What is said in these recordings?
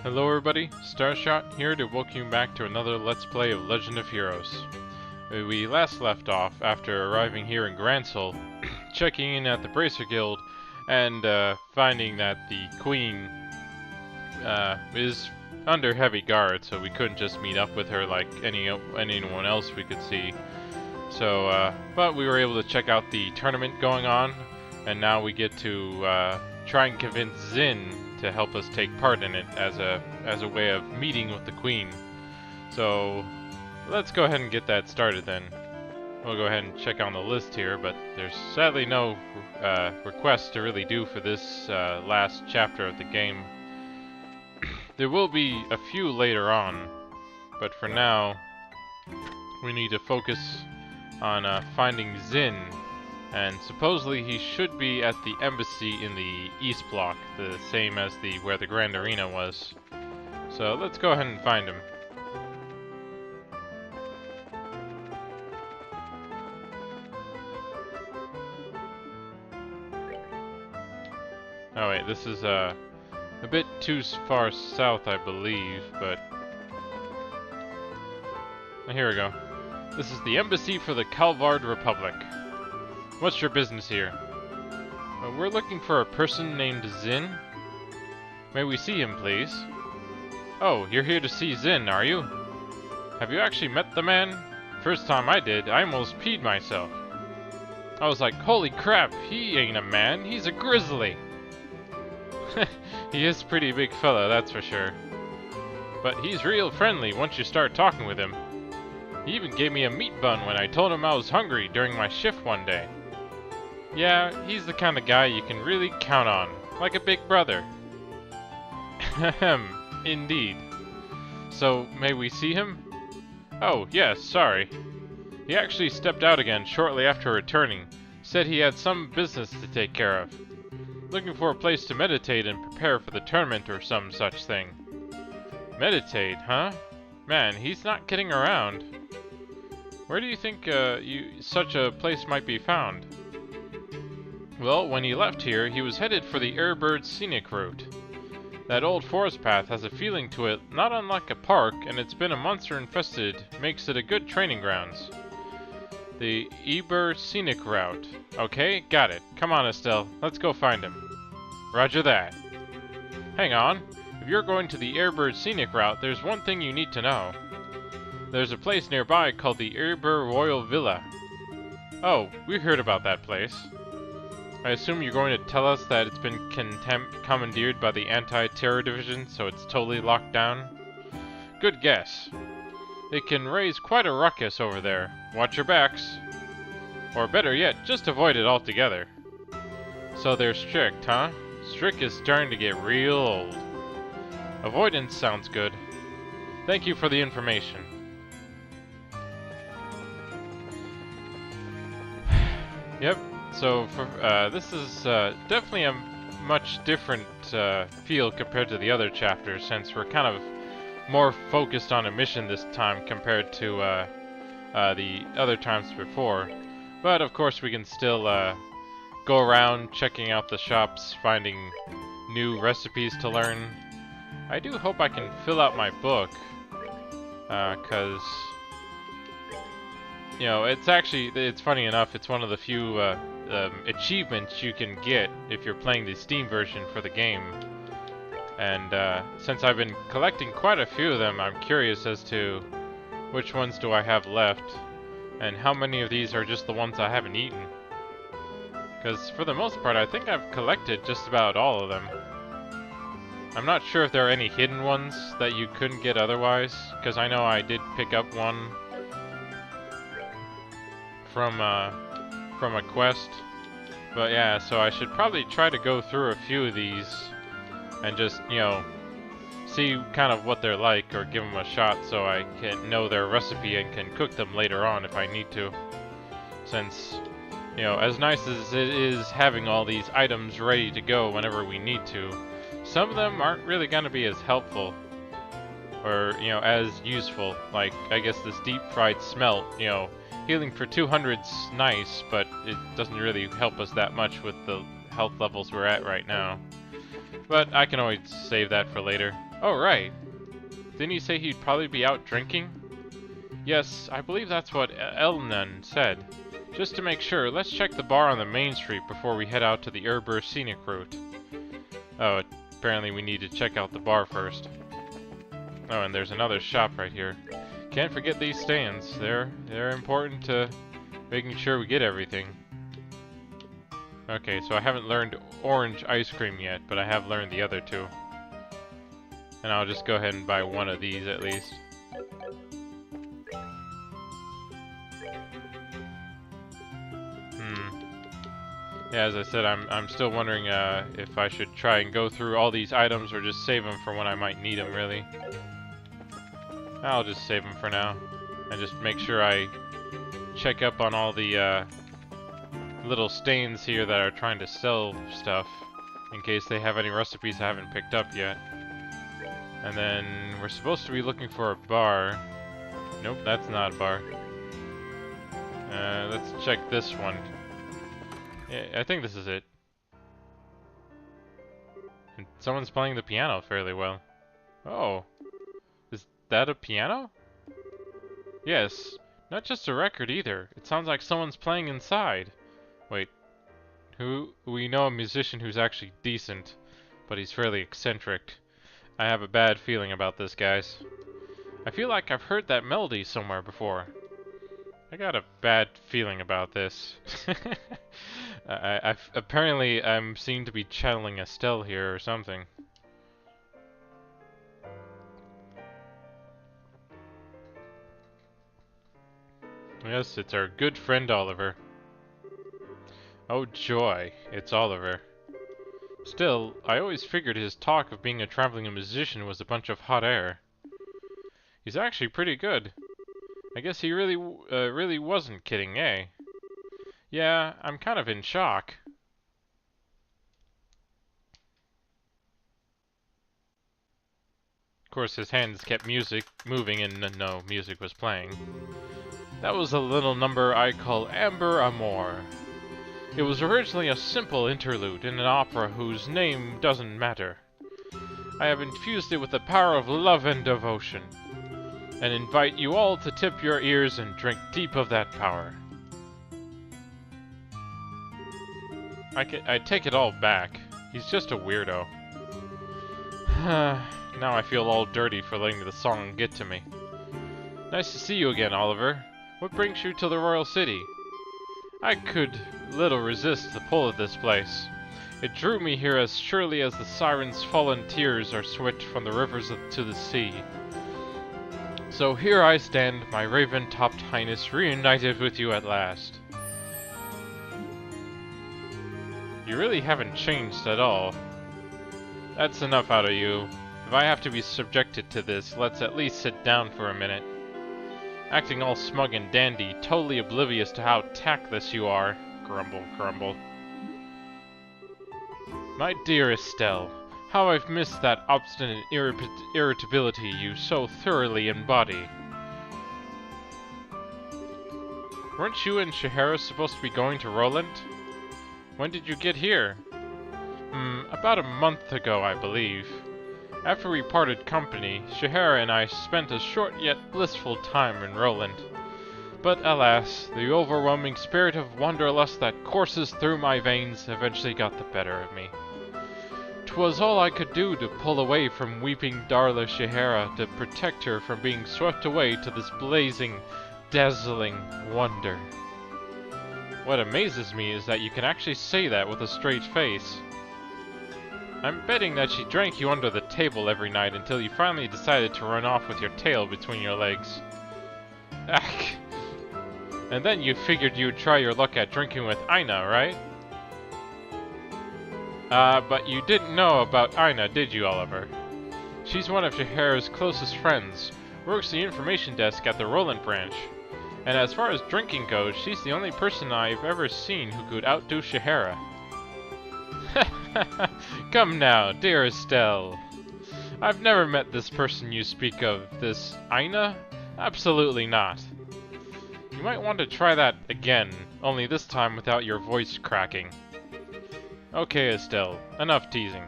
Hello everybody, Starshot here to welcome you back to another Let's Play of Legend of Heroes. We last left off after arriving here in Gransel, checking in at the Bracer Guild, and finding that the Queen is under heavy guard, so we couldn't just meet up with her like anyone else we could see. So, but we were able to check out the tournament going on, and now we get to try and convince Zin to help us take part in it as a way of meeting with the Queen. So let's go ahead and get that started then. We'll go ahead and check on the list here, but there's sadly no requests to really do for this last chapter of the game. There will be a few later on, but for now we need to focus on finding Zin. And supposedly he should be at the embassy in the East Block, the same as where the Grand Arena was. So let's go ahead and find him. Oh wait, this is a bit too far south, I believe, but here we go. This is the embassy for the Calvard Republic. What's your business here? We're looking for a person named Zin. May we see him, please? Oh, you're here to see Zin, are you? Have you actually met the man? First time I did, I almost peed myself. I was like, holy crap, he ain't a man, he's a grizzly. He is a pretty big fella, that's for sure. But he's real friendly once you start talking with him. He even gave me a meat bun when I told him I was hungry during my shift one day. Yeah, he's the kind of guy you can really count on, like a big brother. Ahem, indeed. So, may we see him? Oh, yes, sorry. He actually stepped out again shortly after returning. Said he had some business to take care of. Looking for a place to meditate and prepare for the tournament or some such thing. Meditate, huh? Man, he's not kidding around. Where do you think such a place might be found? Well, when he left here, he was headed for the Airbird Scenic Route. That old forest path has a feeling to it not unlike a park, and it's been a monster-infested, makes it a good training grounds. The Airbird Scenic Route. Okay, got it. Come on, Estelle. Let's go find him. Roger that. Hang on. If you're going to the Airbird Scenic Route, there's one thing you need to know. There's a place nearby called the Airbird Royal Villa. Oh, we heard about that place. I assume you're going to tell us that it's been commandeered by the Anti-Terror Division, so it's totally locked down? Good guess. They can raise quite a ruckus over there. Watch your backs. Or better yet, just avoid it altogether. So they're strict, huh? Strict is starting to get real old. Avoidance sounds good. Thank you for the information. Yep. So for this is definitely a much different feel compared to the other chapters, since we're kind of more focused on a mission this time compared to the other times before. But of course we can still go around checking out the shops, finding new recipes to learn. I do hope I can fill out my book, cause you know, it's funny enough, it's one of the few achievements you can get if you're playing the Steam version for the game. And since I've been collecting quite a few of them, I'm curious as to which ones do I have left, and how many of these are just the ones I haven't eaten. Because for the most part, I think I've collected just about all of them. I'm not sure if there are any hidden ones that you couldn't get otherwise, because I know I did pick up one from a quest. But yeah, so I should probably try to go through a few of these and just, you know, see kind of what they're like, or give them a shot so I can know their recipe and can cook them later on if I need to. Since, you know, as nice as it is having all these items ready to go whenever we need to, some of them aren't really going to be as helpful or, you know, as useful. Like, I guess this deep fried smelt, you know, healing for 200's nice, but it doesn't really help us that much with the health levels we're at right now. But I can always save that for later. Oh, right. Didn't he say he'd probably be out drinking? Yes, I believe that's what Elnan said. Just to make sure, let's check the bar on the main street before we head out to the Urber scenic route. Oh, apparently we need to check out the bar first. Oh, and there's another shop right here. Can't forget these stands. They're important to making sure we get everything. Okay, so I haven't learned orange ice cream yet, but I have learned the other two. And I'll just go ahead and buy one of these at least. Yeah, as I said, I'm still wondering if I should try and go through all these items or just save them for when I might need them, really. I'll just save them for now. And just make sure I check up on all the little stains here that are trying to sell stuff, in case they have any recipes I haven't picked up yet. And then we're supposed to be looking for a bar. Nope, that's not a bar. Let's check this one. Yeah, I think this is it. And someone's playing the piano fairly well. Oh. Is that a piano? Yes. Not just a record either. It sounds like someone's playing inside. Wait. We know a musician who's actually decent, but he's fairly eccentric. I have a bad feeling about this, guys. I feel like I've heard that melody somewhere before. I got a bad feeling about this. Apparently I'm seen to be channeling Estelle here or something. Yes, it's our good friend Oliver. Oh joy, it's Oliver. Still, I always figured his talk of being a traveling musician was a bunch of hot air. He's actually pretty good. I guess he really wasn't kidding, eh? Yeah, I'm kind of in shock. Of course, his hands kept moving and no music was playing. That was a little number I call Amber Amour. It was originally a simple interlude in an opera whose name doesn't matter. I have infused it with the power of love and devotion, and invite you all to tip your ears and drink deep of that power. I take it all back. He's just a weirdo. Now I feel all dirty for letting the song get to me. Nice to see you again, Oliver. What brings you to the Royal City? I could little resist the pull of this place. It drew me here as surely as the siren's fallen tears are switched from the rivers to the sea. So here I stand, my raven-topped highness, reunited with you at last. You really haven't changed at all. That's enough out of you. If I have to be subjected to this, let's at least sit down for a minute. Acting all smug and dandy, totally oblivious to how tactless you are. Grumble, grumble. My dear Estelle, how I've missed that obstinate irritability you so thoroughly embody. Weren't you and Shahara supposed to be going to Roland? When did you get here? About a month ago, I believe. After we parted company, Shahara and I spent a short yet blissful time in Roland. But alas, the overwhelming spirit of wanderlust that courses through my veins eventually got the better of me. 'Twas all I could do to pull away from weeping Darla Shahara to protect her from being swept away to this blazing, dazzling wonder. What amazes me is that you can actually say that with a straight face. I'm betting that she drank you under the table every night until you finally decided to run off with your tail between your legs. Ach. And then you figured you'd try your luck at drinking with Aina, right? But you didn't know about Aina, did you, Oliver? She's one of Shahara's closest friends, works the information desk at the Roland branch. And as far as drinking goes, she's the only person I've ever seen who could outdo Shahara. Come now, dear Estelle. I've never met this person you speak of, this Aina? Absolutely not. You might want to try that again, only this time without your voice cracking. Okay, Estelle, enough teasing.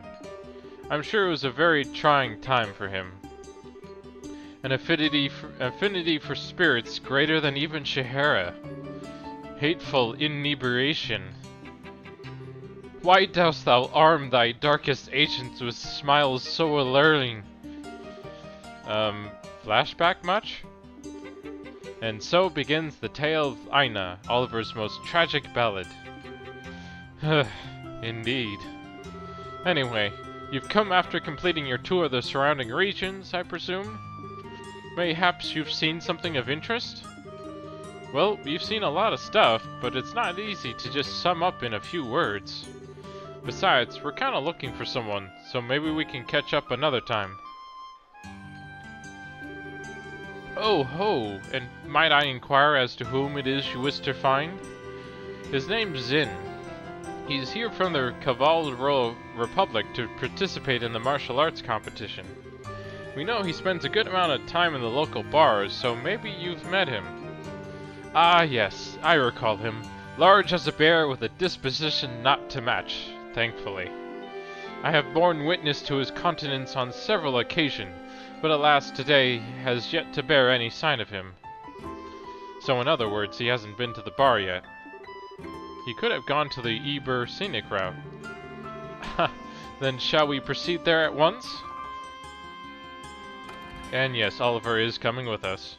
I'm sure it was a very trying time for him. An affinity for spirits greater than even Shahara. Hateful inebriation. Why dost thou arm thy darkest agents with smiles so alluring? Flashback much? And so begins the tale of Aina, Oliver's most tragic ballad. Indeed. Anyway, you've come after completing your tour of the surrounding regions, I presume? Mayhaps you've seen something of interest? Well, you've seen a lot of stuff, but it's not easy to just sum up in a few words. Besides, we're kinda looking for someone, so maybe we can catch up another time. Oh ho, and might I inquire as to whom it is you wish to find? His name's Zin. He's here from the Caval Royal Republic to participate in the martial arts competition. We know he spends a good amount of time in the local bars, so maybe you've met him. Ah yes, I recall him. Large as a bear with a disposition not to match, thankfully. I have borne witness to his continence on several occasions, but alas today has yet to bear any sign of him. So in other words, he hasn't been to the bar yet. He could have gone to the Eber scenic route. Then shall we proceed there at once? And yes, Oliver is coming with us.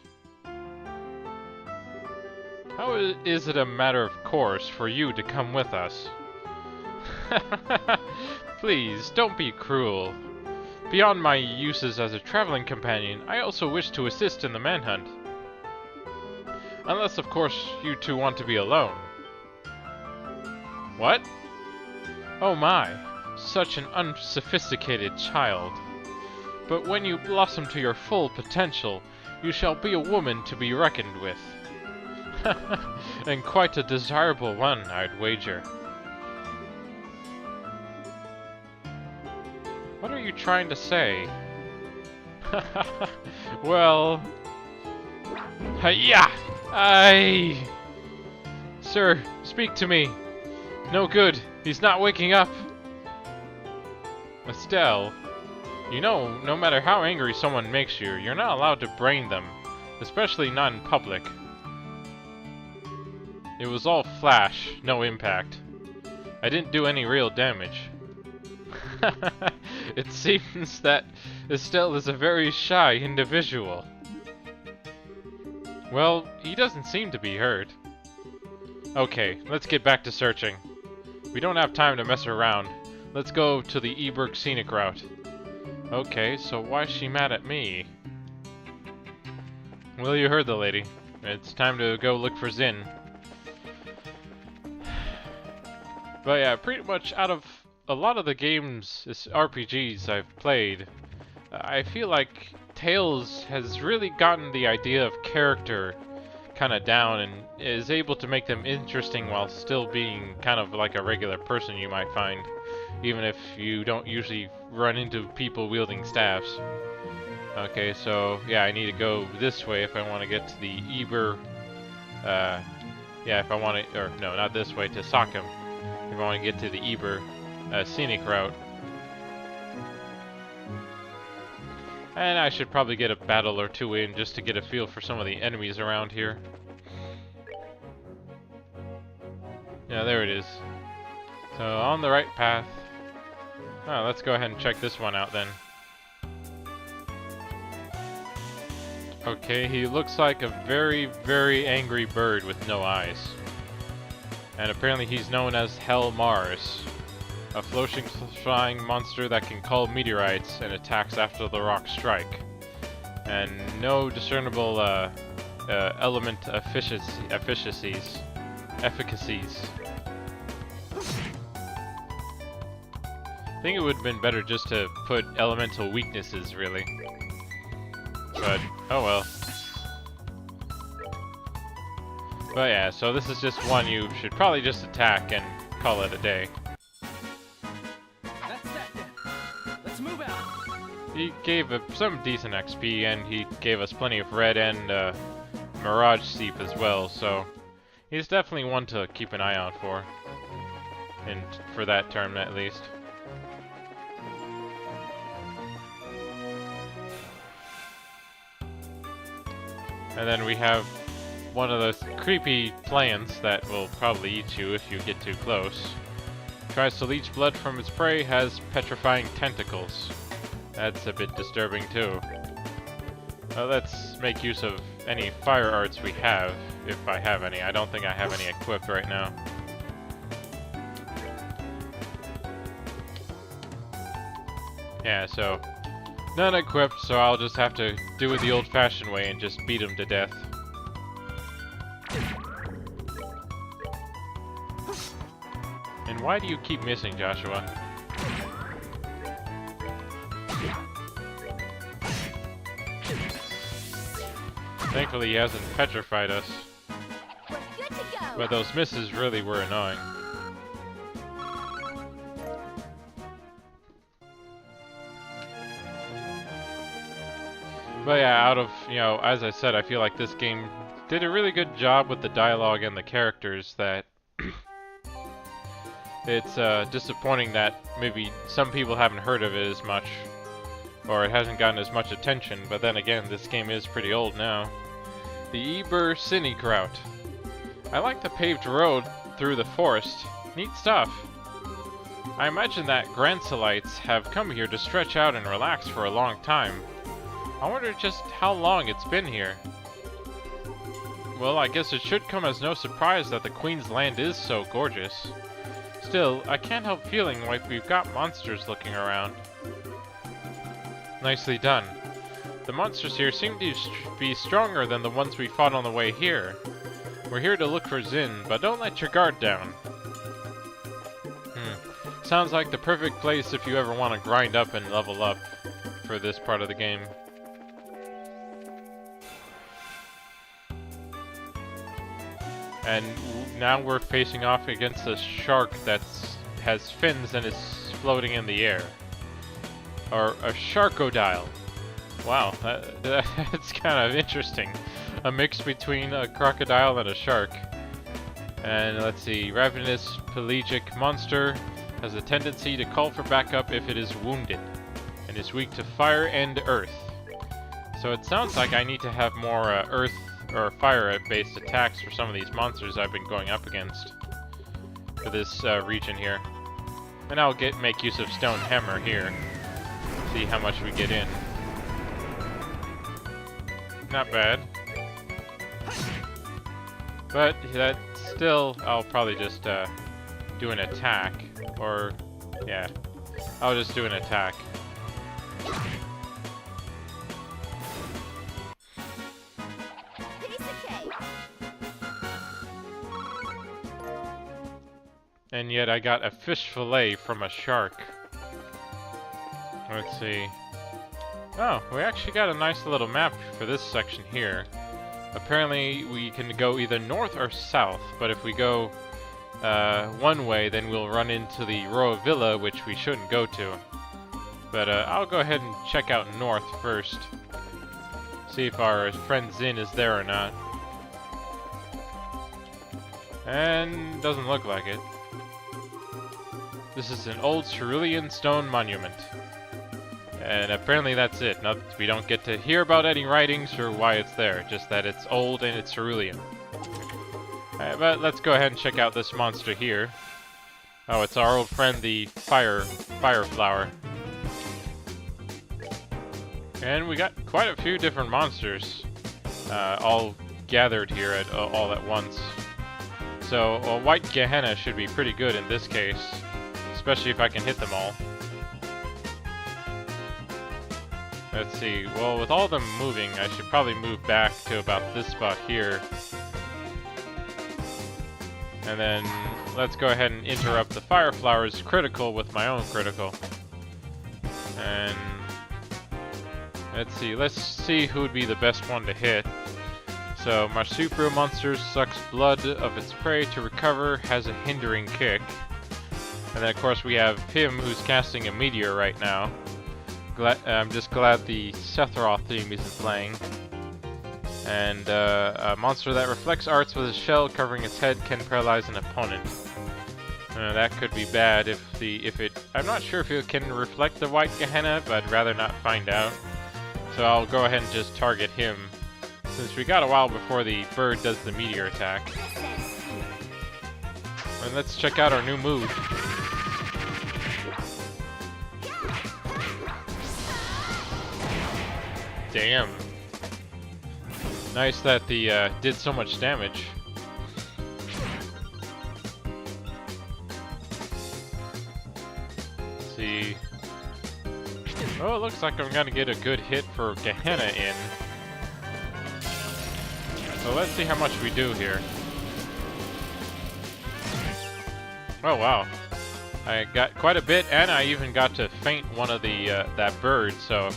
How is it a matter of course for you to come with us? Please, don't be cruel. Beyond my uses as a traveling companion, I also wish to assist in the manhunt. Unless, of course, you two want to be alone. What? Oh my, such an unsophisticated child. But when you blossom to your full potential, you shall be a woman to be reckoned with. And quite a desirable one, I'd wager. What are you trying to say? Well... Hi-ya! Sir, speak to me. No good. He's not waking up. Estelle, you know, no matter how angry someone makes you, you're not allowed to brain them. Especially not in public. It was all flash, no impact. I didn't do any real damage. It seems that Estelle is a very shy individual. Well, he doesn't seem to be hurt. Okay, let's get back to searching. We don't have time to mess around. Let's go to the Eberg scenic route. Okay, so why's she mad at me? Well, you heard the lady. It's time to go look for Zin. But yeah, pretty much out of a lot of the games, RPGs I've played, I feel like Tales has really gotten the idea of character kind of down and is able to make them interesting while still being kind of like a regular person you might find, even if you don't usually run into people wielding staffs. Okay, so yeah, I need to go this way if I want to get to the Eber, yeah, if I want to, or no, not this way, to Sockham, if I want to get to the Eber scenic route. And I should probably get a battle or two in just to get a feel for some of the enemies around here. Yeah, there it is. So, on the right path. Oh, let's go ahead and check this one out then. Okay, he looks like a very, very angry bird with no eyes. And apparently he's known as Hell Mars. A floating flying monster that can call meteorites and attacks after the rocks strike. And no discernible element efficacies. I think it would have been better just to put elemental weaknesses, really. But, oh well. But yeah, so this is just one you should probably just attack and call it a day. He gave some decent XP, and he gave us plenty of red and Mirage Seep as well, so he's definitely one to keep an eye out for. And for that term, at least. And then we have one of those creepy plants that will probably eat you if you get too close. Tries to leech blood from its prey, has petrifying tentacles. That's a bit disturbing too. Well, let's make use of any fire arts we have, if I have any. I don't think I have any equipped right now. Yeah, so none equipped, so I'll just have to do it the old-fashioned way and just beat him to death. And why do you keep missing, Joshua? Thankfully he hasn't petrified us. But those misses really were annoying. But yeah, out of, you know, as I said, I feel like this game did a really good job with the dialogue and the characters that it's disappointing that maybe some people haven't heard of it as much, or it hasn't gotten as much attention, but then again, this game is pretty old now. The Eber Sinnekraut. I like the paved road through the forest. Neat stuff. I imagine that Granselites have come here to stretch out and relax for a long time. I wonder just how long it's been here. Well, I guess it should come as no surprise that the Queen's land is so gorgeous. Still, I can't help feeling like we've got monsters looking around. Nicely done. The monsters here seem to be stronger than the ones we fought on the way here. We're here to look for Zin, but don't let your guard down. Sounds like the perfect place if you ever want to grind up and level up for this part of the game. And now we're facing off against a shark that has fins and is floating in the air. Or a Sharkodile. Wow, that's kind of interesting. A mix between a crocodile and a shark. And let's see, ravenous pelagic monster has a tendency to call for backup if it is wounded, and is weak to fire and earth. So it sounds like I need to have more earth or fire-based attacks for some of these monsters I've been going up against for this region here. And I'll make use of Stone Hammer here. See how much we get in. Not bad. But that still, I'll probably just do an attack. Or, yeah, I'll just do an attack. And yet I got a fish fillet from a shark. Let's see. Oh, we actually got a nice little map for this section here. Apparently we can go either north or south, but if we go one way, then we'll run into the Roa Villa, which we shouldn't go to. But I'll go ahead and check out north first. See if our friend Zin is there or not. And doesn't look like it. This is an old cerulean stone monument. And apparently that's it. We don't get to hear about any writings or why it's there, just that it's old and it's cerulean. But let's go ahead and check out this monster here. Oh, it's our old friend, the fire flower. And we got quite a few different monsters, all gathered here all at once. So a white Gehenna should be pretty good in this case, especially if I can hit them all. Let's see, well, with all of them moving, I should probably move back to about this spot here. And then let's go ahead and interrupt the fire flower's critical with my own critical. And let's see who would be the best one to hit. So Marsupio monster sucks blood of its prey to recover, has a hindering kick. And then of course we have him who's casting a meteor right now. I'm just glad the Sephiroth theme isn't playing. And a monster that reflects arts with a shell covering its head can paralyze an opponent. That could be bad if it. I'm not sure if it can reflect the white Gehenna, but I'd rather not find out. So I'll go ahead and just target him Since we got a while before the bird does the meteor attack. And let's check out our new move. Damn. Nice that the did so much damage. Let's see. Oh, it looks like I'm gonna get a good hit for Gehenna in. So let's see how much we do here. Oh wow. I got quite a bit, and I even got to feint one of the that bird, so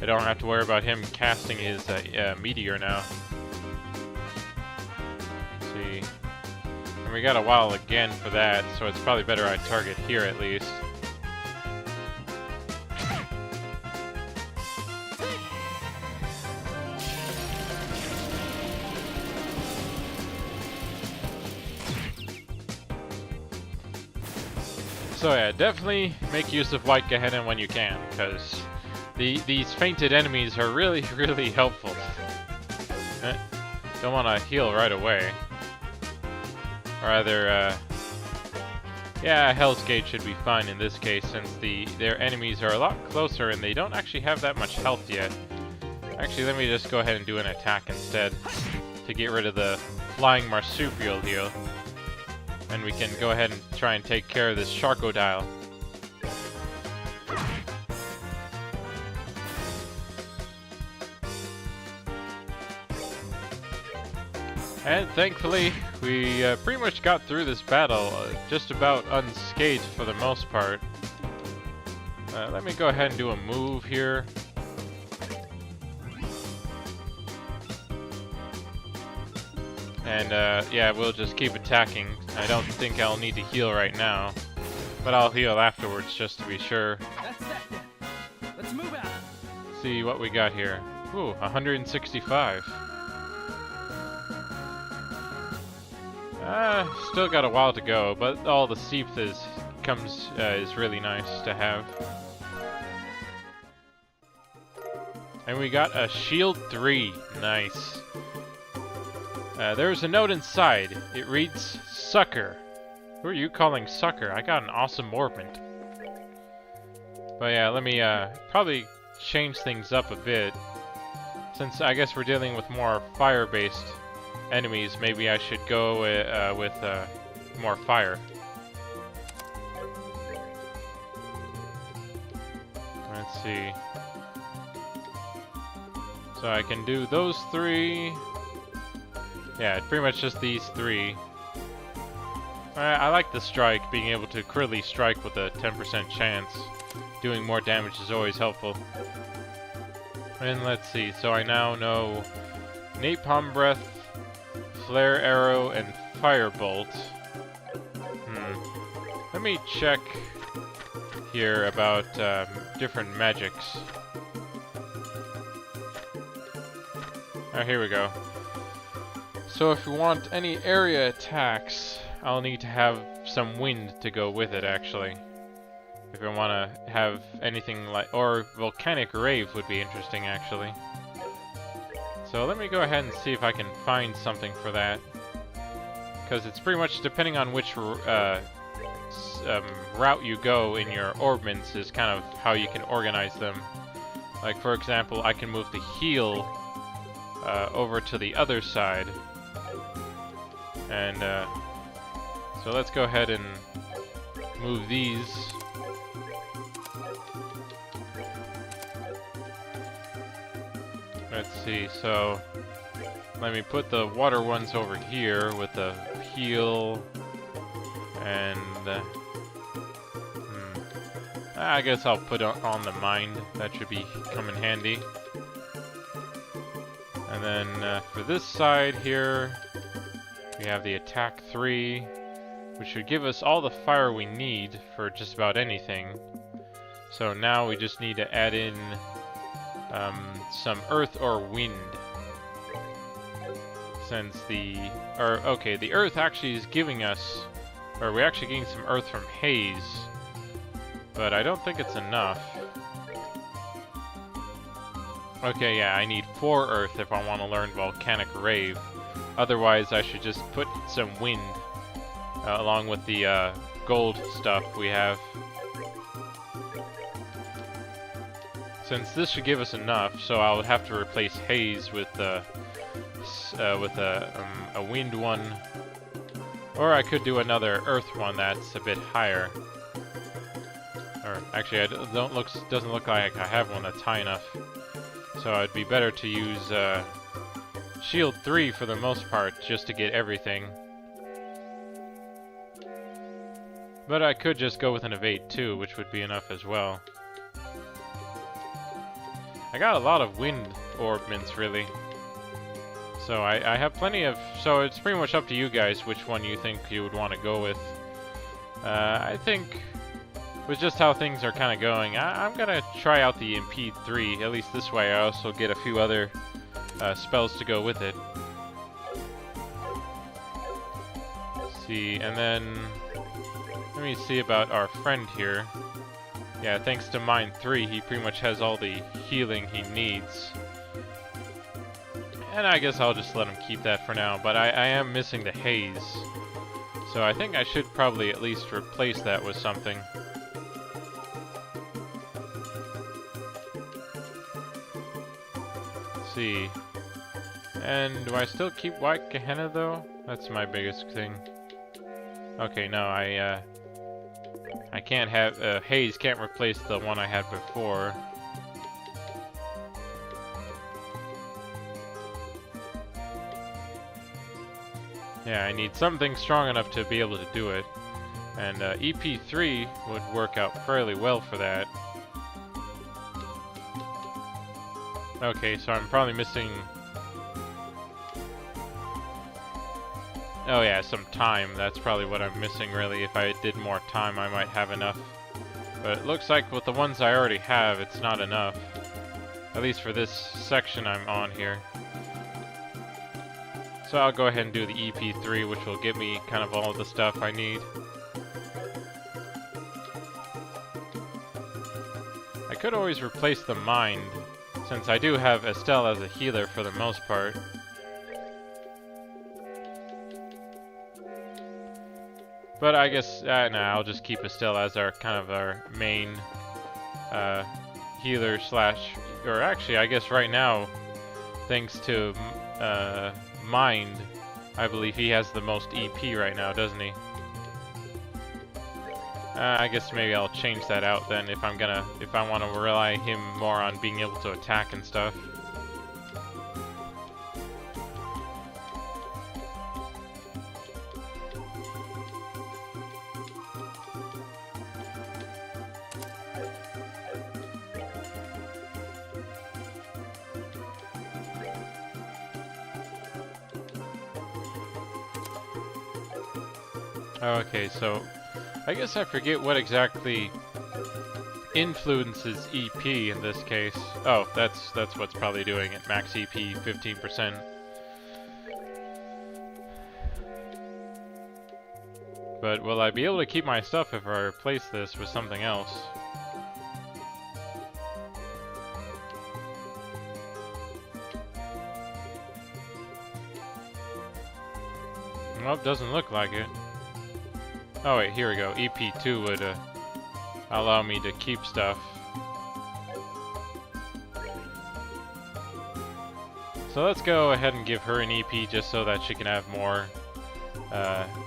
I don't have to worry about him casting his meteor now. Let's see. And we got a while again for that, so it's probably better I target here at least. So yeah, definitely make use of White Gehenna when you can, because these fainted enemies are really, really helpful. Don't want to heal right away. Or either, yeah, Hell's Gate should be fine in this case, since their enemies are a lot closer and they don't actually have that much health yet. Actually, let me just go ahead and do an attack instead to get rid of the flying marsupial heal. And we can go ahead and try and take care of this Sharkodile. And thankfully, we pretty much got through this battle just about unscathed for the most part. Let me go ahead and do a move here. And yeah, we'll just keep attacking. I don't think I'll need to heal right now, but I'll heal afterwards just to be sure. That's that then. Let's move out. See what we got here. Ooh, 165. Still got a while to go, but all the Seeph is really nice to have. And we got a Shield 3. Nice. There's a note inside. It reads, Sucker. Who are you calling Sucker? I got an awesome orbment. But yeah, let me probably change things up a bit. Since I guess we're dealing with more fire-based enemies, maybe I should go with more fire. Let's see. So I can do those 3. Yeah, pretty much just these 3. I like the strike, being able to critally strike with a 10% chance. Doing more damage is always helpful. And let's see, so I now know Napalm Breath, Flare Arrow, and Firebolt. Let me check here about different magics. Oh, here we go. So if we want any area attacks, I'll need to have some wind to go with it, actually. If I want to have anything like... Or Volcanic Rave would be interesting, actually. So let me go ahead and see if I can find something for that. Because it's pretty much depending on which route you go in your orbments is kind of how you can organize them. Like, for example, I can move the heal over to the other side. And so let's go ahead and move these. Let's see, so let me put the water ones over here with the heal and I guess I'll put on the mind. That should come in handy. And then for this side here, we have the attack 3, which should give us all the fire we need for just about anything. So now we just need to add in some earth or wind. Since the earth actually is giving us, or we're actually getting some earth from haze, but I don't think it's enough. Okay, yeah, I need 4 Earth if I want to learn Volcanic Rave. Otherwise, I should just put some Wind along with the gold stuff we have. Since this should give us enough, so I'll have to replace Haze with a Wind one. Or I could do another Earth one that's a bit higher. Or actually, doesn't look like I have one that's high enough. So it'd be better to use Shield 3 for the most part, just to get everything. But I could just go with an Evade 2, which would be enough as well. I got a lot of Wind Orbments, really. So I have plenty of... So it's pretty much up to you guys which one you think you would want to go with. I think... with just how things are kind of going, I'm gonna try out the Impede 3, at least this way I also get a few other spells to go with it. Let's see, and then let me see about our friend here. Yeah, thanks to Mind 3, he pretty much has all the healing he needs. And I guess I'll just let him keep that for now, but I am missing the Haze. So I think I should probably at least replace that with something. See. And do I still keep White Gehenna though? That's my biggest thing. Okay, no, I can't have Haze can't replace the one I had before. Yeah, I need something strong enough to be able to do it. And EP3 would work out fairly well for that. Okay, so I'm probably missing... Oh yeah, some time. That's probably what I'm missing, really. If I did more time, I might have enough. But it looks like with the ones I already have, it's not enough. At least for this section I'm on here. So I'll go ahead and do the EP3, which will give me kind of all the stuff I need. I could always replace the Mind, since I do have Estelle as a healer for the most part. But I guess, nah, I'll just keep Estelle as our kind of our main healer slash, or actually, I guess right now, thanks to Mind, I believe he has the most EP right now, doesn't he? I guess maybe I'll change that out then if I want to rely him more on being able to attack and stuff. Okay, so I guess I forget what exactly influences EP in this case. Oh, that's what's probably doing it. Max EP 15%. But will I be able to keep my stuff if I replace this with something else? Well, it doesn't look like it. Oh wait, here we go. EP2 would allow me to keep stuff. So let's go ahead and give her an EP just so that she can have more,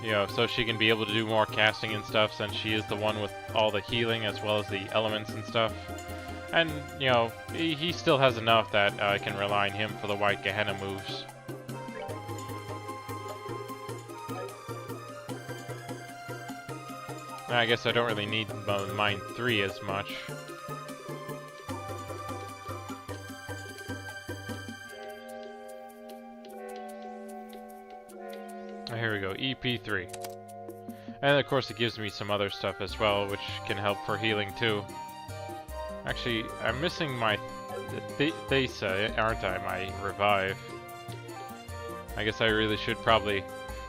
you know, so she can be able to do more casting and stuff, since she is the one with all the healing as well as the elements and stuff. And, you know, he still has enough that I can rely on him for the White Gehenna moves. I guess I don't really need Mind 3 as much. Here we go, EP3. And of course it gives me some other stuff as well, which can help for healing too. Actually, I'm missing my Thesa, aren't I? My Revive. I guess I really should probably...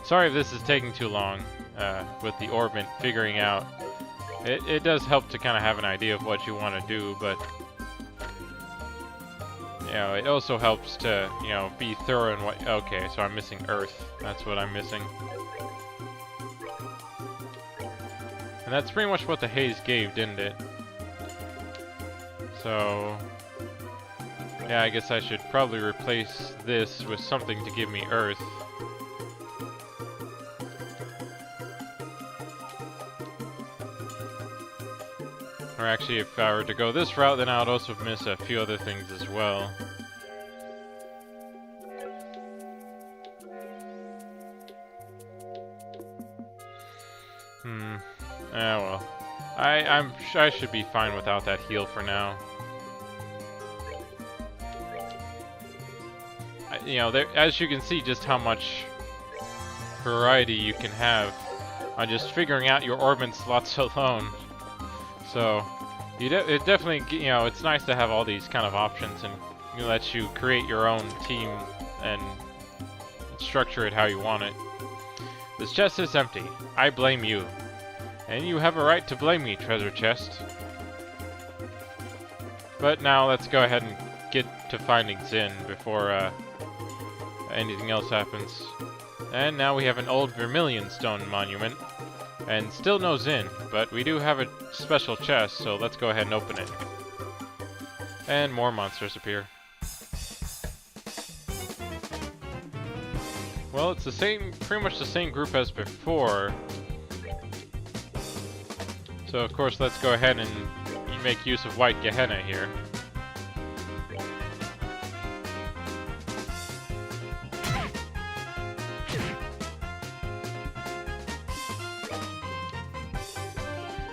Sorry if this is taking too long. With the orbment figuring out. It does help to kind of have an idea of what you want to do, but know, it also helps to, you know, be thorough in what... Okay, so I'm missing Earth. That's what I'm missing. And that's pretty much what the haze gave, didn't it? So... yeah, I guess I should probably replace this with something to give me Earth. Or actually, if I were to go this route, then I would also miss a few other things as well. Well. I should be fine without that heal for now. You know, as you can see just how much variety you can have on just figuring out your orbment slots alone. So, it definitely, you know, it's nice to have all these kind of options, and it lets you create your own team and structure it how you want it. This chest is empty. I blame you. And you have a right to blame me, treasure chest. But now let's go ahead and get to finding Zin before anything else happens. And now we have an old Vermilion stone monument. And still no Zin, but we do have a special chest, so let's go ahead and open it. And more monsters appear. Well, it's the same, pretty much the same group as before. So of course, let's go ahead and make use of White Gehenna here.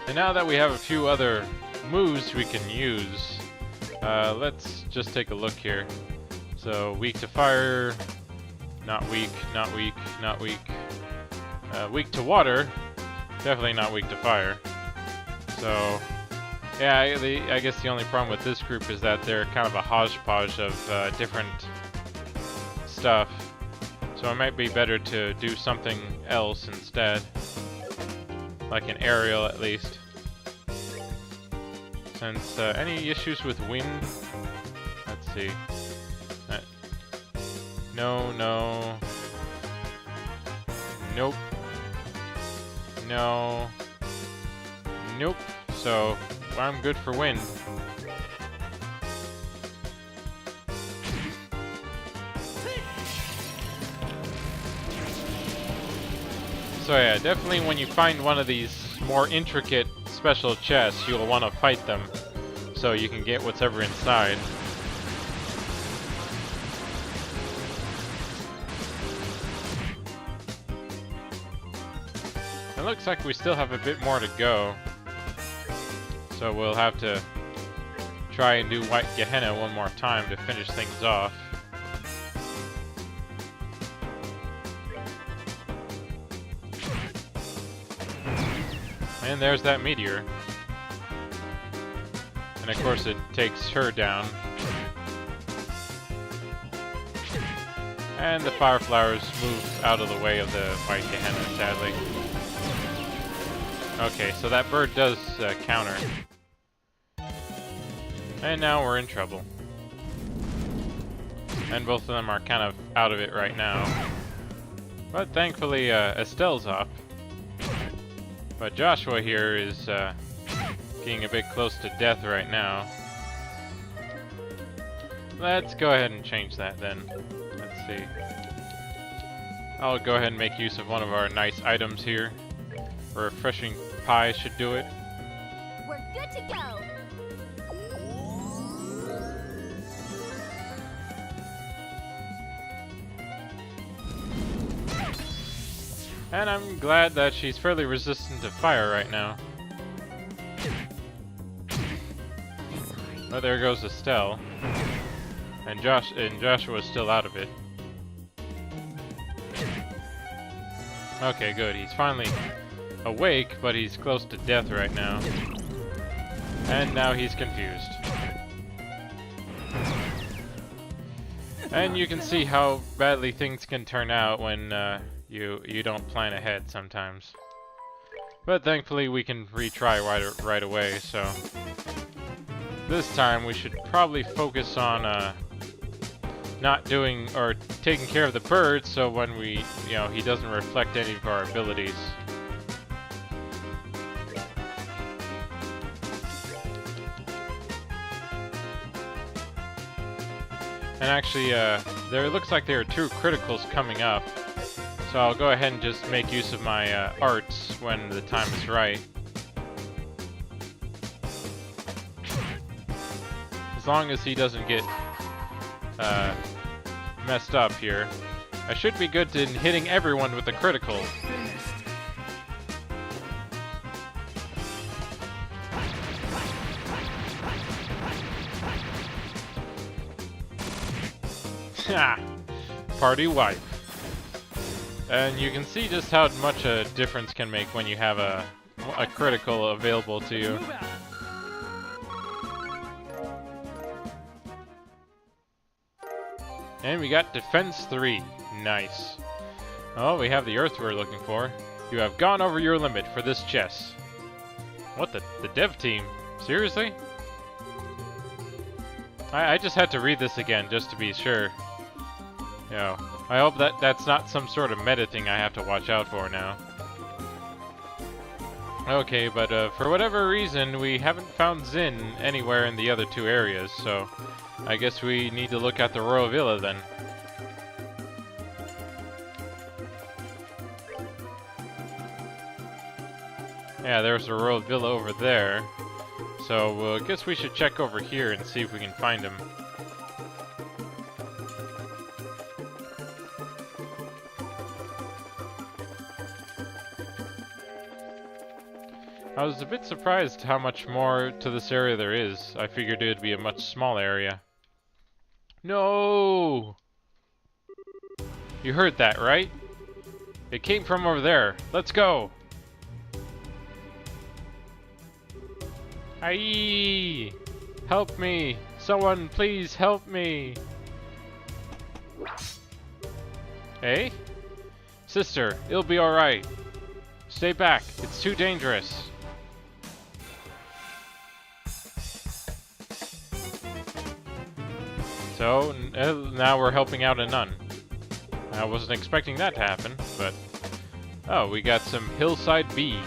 And now that we have a few other moves we can use, let's just take a look here. So, weak to fire, not weak, not weak, not weak. Weak to water, definitely not weak to fire. So, yeah, I guess the only problem with this group is that they're kind of a hodgepodge of different stuff. So it might be better to do something else instead. Like an aerial, at least. Since, any issues with wind? Let's see. No, no. Nope. No. Nope. So, I'm good for wind. So yeah, definitely when you find one of these more intricate special chests, you'll want to fight them so you can get whatever inside. It looks like we still have a bit more to go. So we'll have to try and do White Gehenna one more time to finish things off. And there's that meteor. And of course it takes her down. And the fire flowers move out of the way of the White Gehenna, sadly. Okay, so that bird does counter. And now we're in trouble. And both of them are kind of out of it right now. But thankfully Estelle's up. But Joshua here is getting a bit close to death right now. Let's go ahead and change that then. Let's see. I'll go ahead and make use of one of our nice items here. A refreshing pie should do it. We're good to go. And I'm glad that she's fairly resistant to fire right now. But there goes Estelle. And Joshua's still out of it. Okay, good. He's finally awake, but he's close to death right now. And now he's confused. And you can see how badly things can turn out when you don't plan ahead sometimes. But thankfully we can retry right away, so this time we should probably focus on not doing or taking care of the bird, so when we, he doesn't reflect any of our abilities. And actually, there looks like there are 2 criticals coming up, so I'll go ahead and just make use of my arts when the time is right. As long as he doesn't get messed up here. I should be good in hitting everyone with the critical. Ha! Party wipe. And you can see just how much a difference can make when you have a critical available to you. And we got Defense 3. Nice. Oh, we have the Earth we're looking for. You have gone over your limit for this chess. What the dev team? Seriously? I just had to read this again just to be sure. I hope that's not some sort of meta thing I have to watch out for now. Okay, but for whatever reason, we haven't found Zin anywhere in the other 2 areas, so I guess we need to look at the Royal Villa then. Yeah, there's the Royal Villa over there. So I guess we should check over here and see if we can find him. I was a bit surprised how much more to this area there is. I figured it would be a much smaller area. No! You heard that, right? It came from over there. Let's go! Aye! Help me! Someone please help me! Hey? Sister, it'll be alright. Stay back, it's too dangerous. So, now we're helping out a nun. I wasn't expecting that to happen, but... Oh, we got some hillside bee.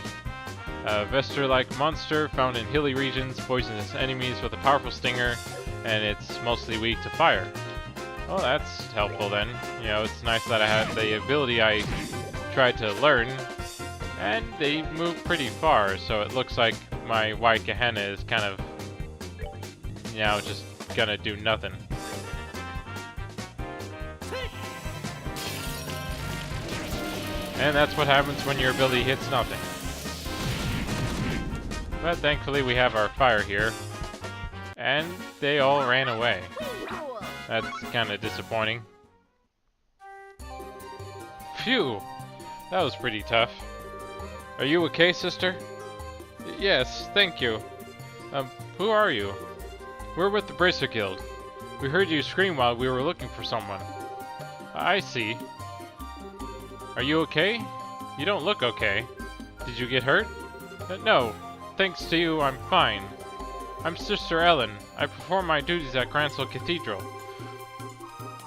A Vester-like monster found in hilly regions, poisons enemies with a powerful stinger, and it's mostly weak to fire. Well, that's helpful then. It's nice that I have the ability I tried to learn, and they move pretty far, so it looks like my white Gehenna is kind of, just gonna do nothing. And that's what happens when your ability hits nothing. But thankfully we have our fire here. And they all ran away. That's kind of disappointing. Phew! That was pretty tough. Are you okay, sister? Yes, thank you. Who are you? We're with the Bracer Guild. We heard you scream while we were looking for someone. I see. Are you okay? You don't look okay. Did you get hurt? No. Thanks to you, I'm fine. I'm Sister Ellen. I perform my duties at Gransel Cathedral.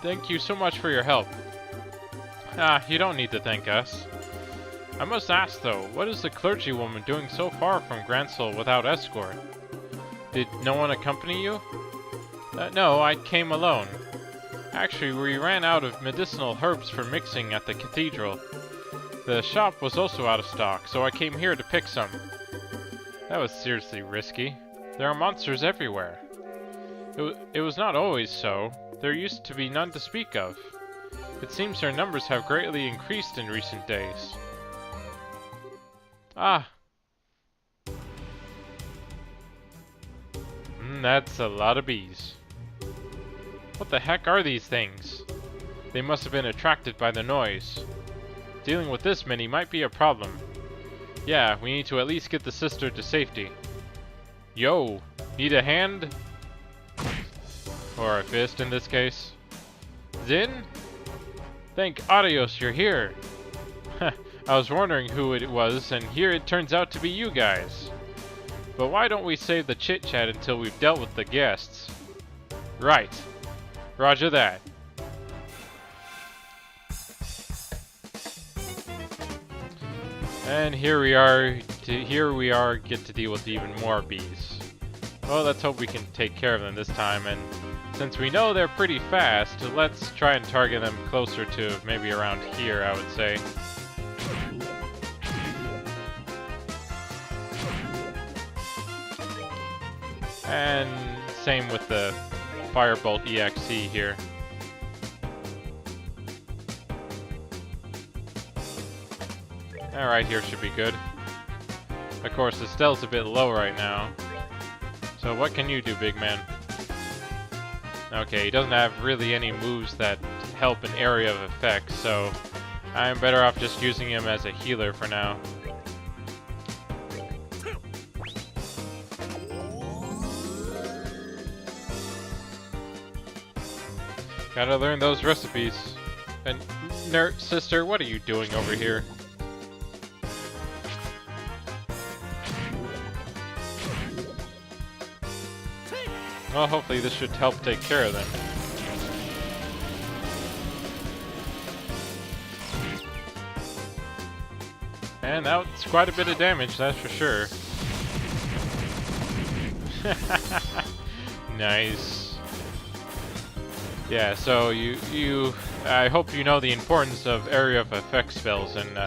Thank you so much for your help. You don't need to thank us. I must ask though, what is the clergywoman doing so far from Gransel without escort? Did no one accompany you? No, I came alone. Actually, we ran out of medicinal herbs for mixing at the cathedral. The shop was also out of stock, so I came here to pick some. That was seriously risky. There are monsters everywhere. It was not always so. There used to be none to speak of. It seems their numbers have greatly increased in recent days. That's a lot of bees. What the heck are these things? They must have been attracted by the noise. Dealing with this many might be a problem. Yeah, we need to at least get the sister to safety. Yo, need a hand? Or a fist in this case. Zin? Thank Adios you're here. I was wondering who it was, and here it turns out to be you guys. But why don't we save the chit-chat until we've dealt with the guests? Right. Roger that. And here we are, get to deal with even more bees. Well, let's hope we can take care of them this time, and since we know they're pretty fast, let's try and target them closer to maybe around here, I would say. And same with the Firebolt EXE here. Alright, here should be good. Of course, Estelle's a bit low right now. So what can you do, big man? Okay, he doesn't have really any moves that help an area of effect, so I'm better off just using him as a healer for now. Gotta learn those recipes. And nerd sister, what are you doing over here? Well, hopefully this should help take care of them. And that's quite a bit of damage, that's for sure. Nice. Yeah, so I hope you know the importance of area of effect spells and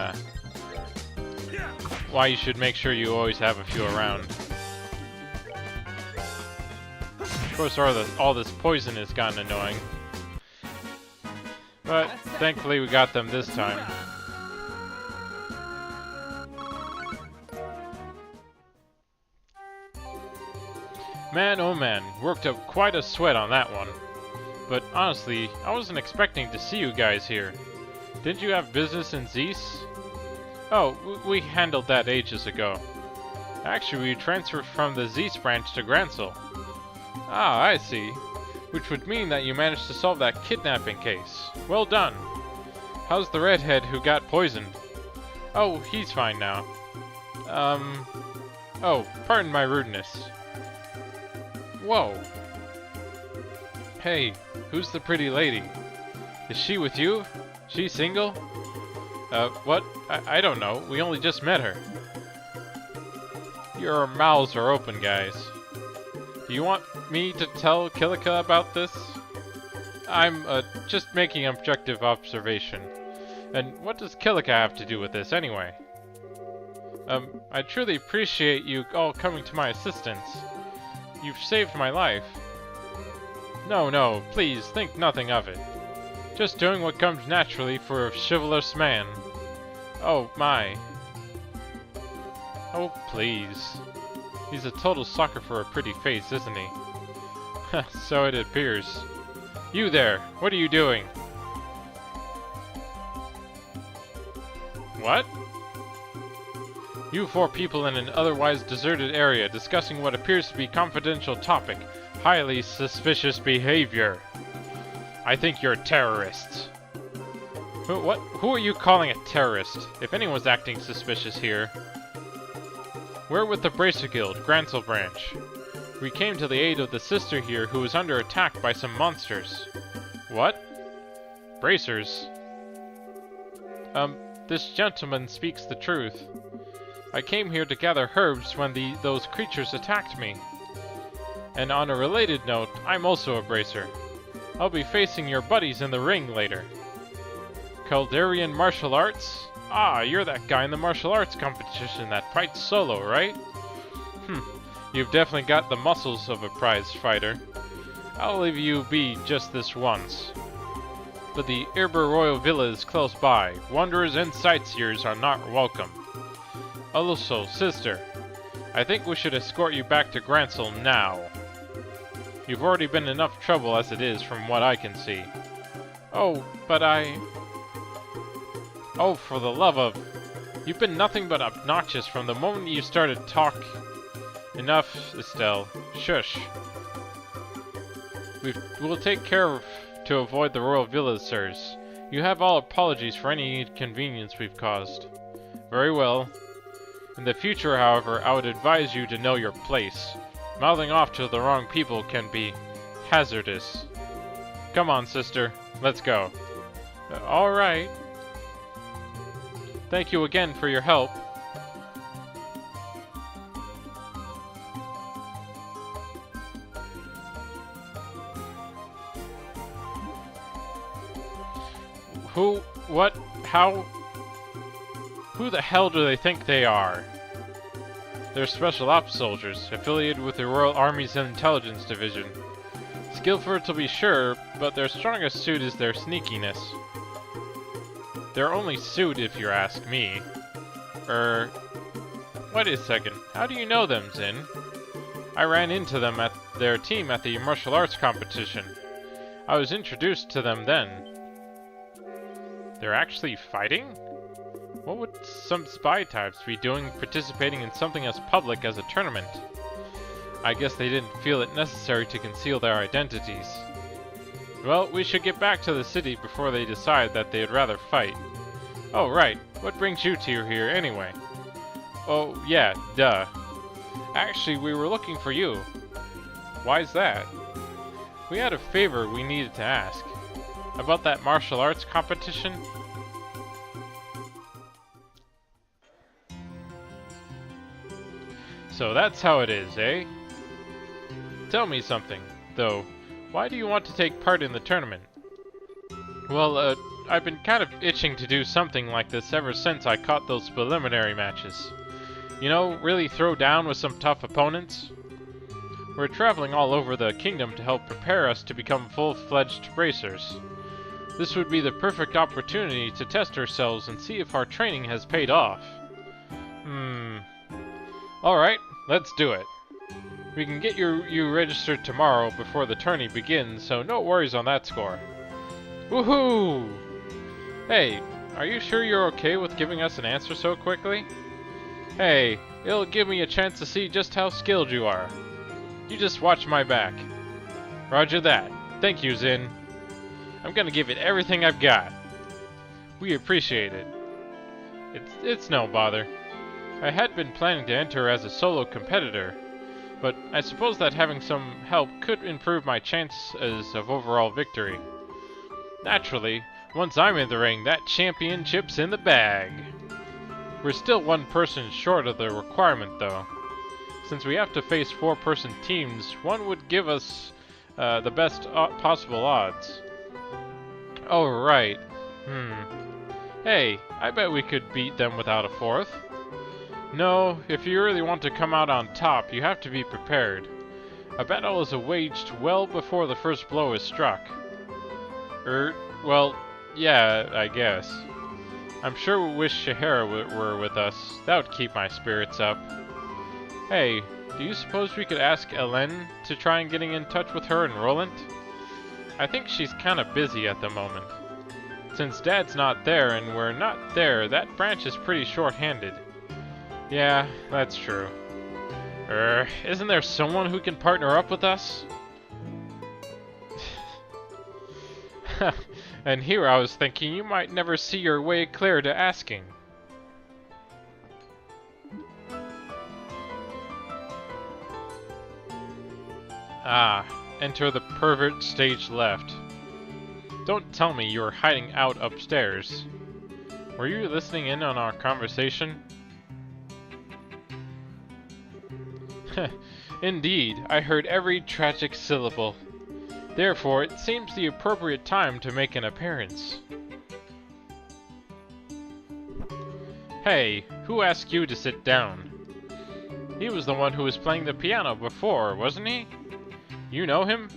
why you should make sure you always have a few around. Of course, all this poison has gotten annoying. But thankfully we got them this time. Man, oh man, worked up quite a sweat on that one. But honestly, I wasn't expecting to see you guys here. Didn't you have business in Zeus? Oh, we handled that ages ago. Actually, we transferred from the Zeus branch to Gransel. Ah, I see. Which would mean that you managed to solve that kidnapping case. Well done. How's the redhead who got poisoned? Oh, he's fine now. Oh, pardon my rudeness. Whoa. Hey, who's the pretty lady? Is she with you? She single? What? I don't know. We only just met her. Your mouths are open, guys. Do you want me to tell Kilika about this? I'm, just making an objective observation. And what does Kilika have to do with this, anyway? I truly appreciate you all coming to my assistance. You've saved my life. No, please, think nothing of it. Just doing what comes naturally for a chivalrous man. Oh, my. Oh, please. He's a total sucker for a pretty face, isn't he? So it appears. You there, what are you doing? What? You four people in an otherwise deserted area discussing what appears to be confidential topic. Highly suspicious behavior. I think you're terrorists. Who are you calling a terrorist? If anyone's acting suspicious here. We're with the Bracer Guild, Gransel branch. We came to the aid of the sister here who is under attack by some monsters. What? Bracers? This gentleman speaks the truth. I came here to gather herbs when those creatures attacked me. And on a related note, I'm also a bracer. I'll be facing your buddies in the ring later. Caldarian martial arts? Ah, you're that guy in the martial arts competition that fights solo, right? You've definitely got the muscles of a prize fighter. I'll leave you be just this once. But the Irber Royal Villa is close by. Wanderers and sightseers are not welcome. Also, sister, I think we should escort you back to Gransel now. You've already been enough trouble as it is from what I can see. Oh, but Oh, for the love of... You've been nothing but obnoxious from the moment you started talk... Enough, Estelle. Shush. We'll take care to avoid the Royal Villa, sirs. You have all apologies for any inconvenience we've caused. Very well. In the future, however, I would advise you to know your place. Mouthing off to the wrong people can be hazardous. Come on, sister. Let's go. Alright. Thank you again for your help. Who? What? How? Who the hell do they think they are? They're special ops soldiers, affiliated with the Royal Army's Intelligence Division. Skillful to be sure, but their strongest suit is their sneakiness. Their only suit, if you ask me. Wait a second. How do you know them, Zin? I ran into them at their team at the martial arts competition. I was introduced to them then. They're actually fighting? What would some spy types be doing participating in something as public as a tournament? I guess they didn't feel it necessary to conceal their identities. Well, we should get back to the city before they decide that they'd rather fight. Oh, right. What brings you two here, anyway? Oh, yeah, duh. Actually, we were looking for you. Why's that? We had a favor we needed to ask. About that martial arts competition? So that's how it is, eh? Tell me something, though. Why do you want to take part in the tournament? Well, I've been kind of itching to do something like this ever since I caught those preliminary matches. You know, really throw down with some tough opponents? We're traveling all over the kingdom to help prepare us to become full-fledged racers. This would be the perfect opportunity to test ourselves and see if our training has paid off. Alright, let's do it. We can get you registered tomorrow before the tourney begins, so no worries on that score. Woohoo! Hey, are you sure you're okay with giving us an answer so quickly? Hey, it'll give me a chance to see just how skilled you are. You just watch my back. Roger that. Thank you, Zin. I'm gonna give it everything I've got. We appreciate it. It's no bother. I had been planning to enter as a solo competitor, but I suppose that having some help could improve my chances of overall victory. Naturally, once I'm in the ring, that championship's in the bag. We're still one person short of the requirement, though. Since we have to face 4-person teams, one would give us the best possible odds. Oh, right. Hey, I bet we could beat them without a 4th. No, if you really want to come out on top, you have to be prepared. A battle is waged well before the first blow is struck. Well, yeah, I guess. I'm sure we wish Shahara were with us. That would keep my spirits up. Hey, do you suppose we could ask Elen to try and getting in touch with her and Roland? I think she's kinda busy at the moment. Since Dad's not there and we're not there, that branch is pretty short-handed. Yeah, that's true. Isn't there someone who can partner up with us? And here I was thinking you might never see your way clear to asking. Ah, enter the pervert stage left. Don't tell me you were hiding out upstairs. Were you listening in on our conversation? Indeed, I heard every tragic syllable. Therefore, it seems the appropriate time to make an appearance. Hey, who asked you to sit down? He was the one who was playing the piano before, wasn't he? You know him?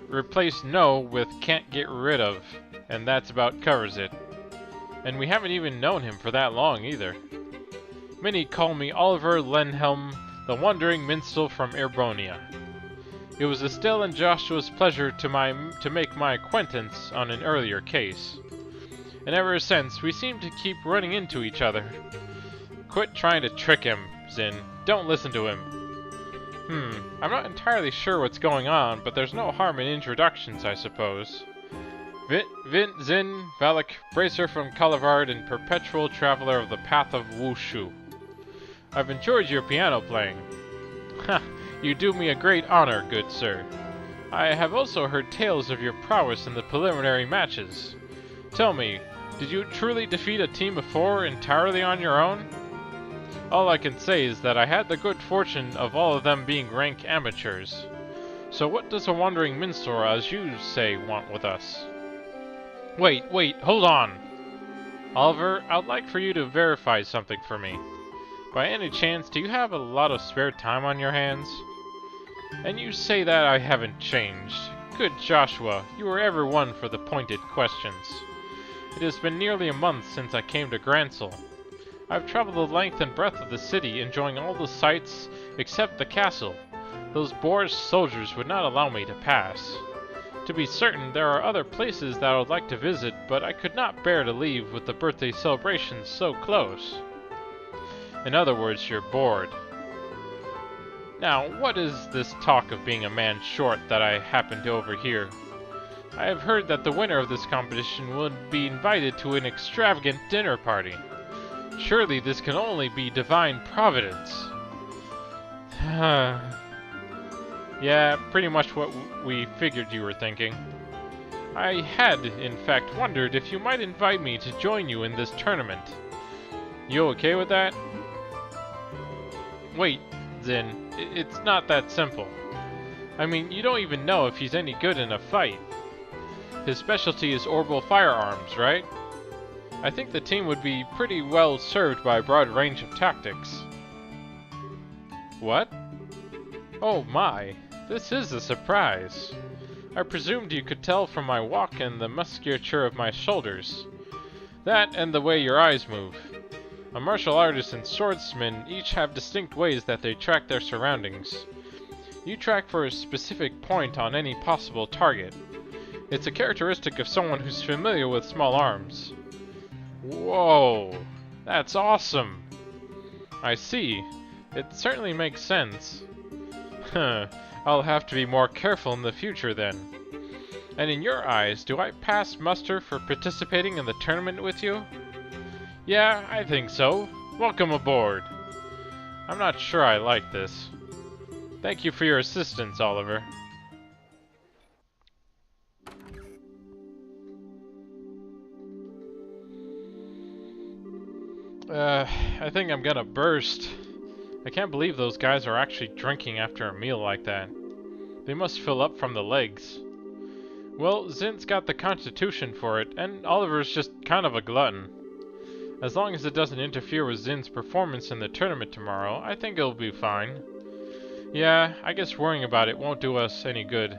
Replace know with can't get rid of, and that's about covers it. And we haven't even known him for that long either. Many call me Oliver Lenhelm, the wandering minstrel from Erbonia. It was Estelle and Joshua's pleasure to make my acquaintance on an earlier case. And ever since, we seem to keep running into each other. Quit trying to trick him, Zin. Don't listen to him. I'm not entirely sure what's going on, but there's no harm in introductions, I suppose. Zin Valak, bracer from Kalivard and perpetual traveler of the path of Wushu. I've enjoyed your piano playing. Ha! You do me a great honor, good sir. I have also heard tales of your prowess in the preliminary matches. Tell me, did you truly defeat a team of 4 entirely on your own? All I can say is that I had the good fortune of all of them being rank amateurs. So what does a wandering minstrel, as you say, want with us? Wait, hold on! Oliver, I'd like for you to verify something for me. By any chance, do you have a lot of spare time on your hands? And you say that I haven't changed. Good Joshua, you were ever one for the pointed questions. It has been nearly a month since I came to Gransel. I've traveled the length and breadth of the city, enjoying all the sights except the castle. Those boorish soldiers would not allow me to pass. To be certain, there are other places that I would like to visit, but I could not bear to leave with the birthday celebrations so close. In other words, you're bored. Now, what is this talk of being a man short that I happen to overhear? I have heard that the winner of this competition would be invited to an extravagant dinner party. Surely this can only be divine providence. Yeah, pretty much what we figured you were thinking. I had, in fact, wondered if you might invite me to join you in this tournament. You okay with that? Wait, Zin, it's not that simple. I mean, you don't even know if he's any good in a fight. His specialty is orbital firearms, right? I think the team would be pretty well served by a broad range of tactics. What? Oh my, this is a surprise. I presumed you could tell from my walk and the musculature of my shoulders. That and the way your eyes move. A martial artist and swordsman each have distinct ways that they track their surroundings. You track for a specific point on any possible target. It's a characteristic of someone who's familiar with small arms. Whoa, that's awesome. I see. It certainly makes sense. I'll have to be more careful in the future then. And in your eyes, do I pass muster for participating in the tournament with you? Yeah, I think so. Welcome aboard. I'm not sure I like this. Thank you for your assistance, Oliver. I think I'm gonna burst. I can't believe those guys are actually drinking after a meal like that. They must fill up from the legs. Well, Zin's got the constitution for it, and Oliver's just kind of a glutton. As long as it doesn't interfere with Zin's performance in the tournament tomorrow, I think it'll be fine. Yeah, I guess worrying about it won't do us any good.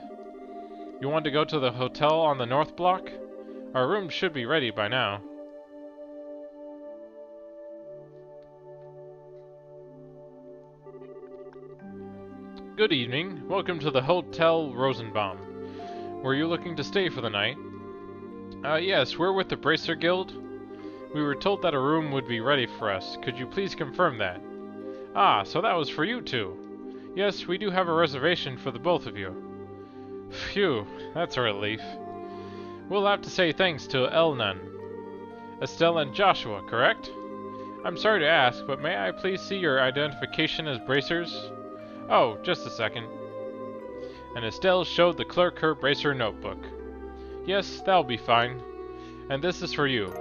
You want to go to the hotel on the north block? Our room should be ready by now. Good evening. Welcome to the Hotel Rosenbaum. Were you looking to stay for the night? Yes, we're with the Bracer Guild. We were told that a room would be ready for us. Could you please confirm that? Ah, so that was for you two. Yes, we do have a reservation for the both of you. Phew, that's a relief. We'll have to say thanks to Elnan, Estelle, and Joshua, correct? I'm sorry to ask, but may I please see your identification as bracers? Oh, just a second. And Estelle showed the clerk her bracer notebook. Yes, that'll be fine. And this is for you.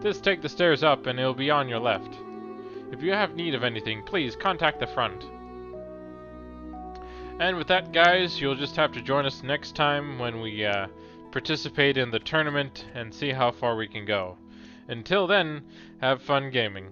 Just take the stairs up and it'll be on your left. If you have need of anything, please contact the front. And with that, guys, you'll just have to join us next time when we participate in the tournament and see how far we can go. Until then, have fun gaming.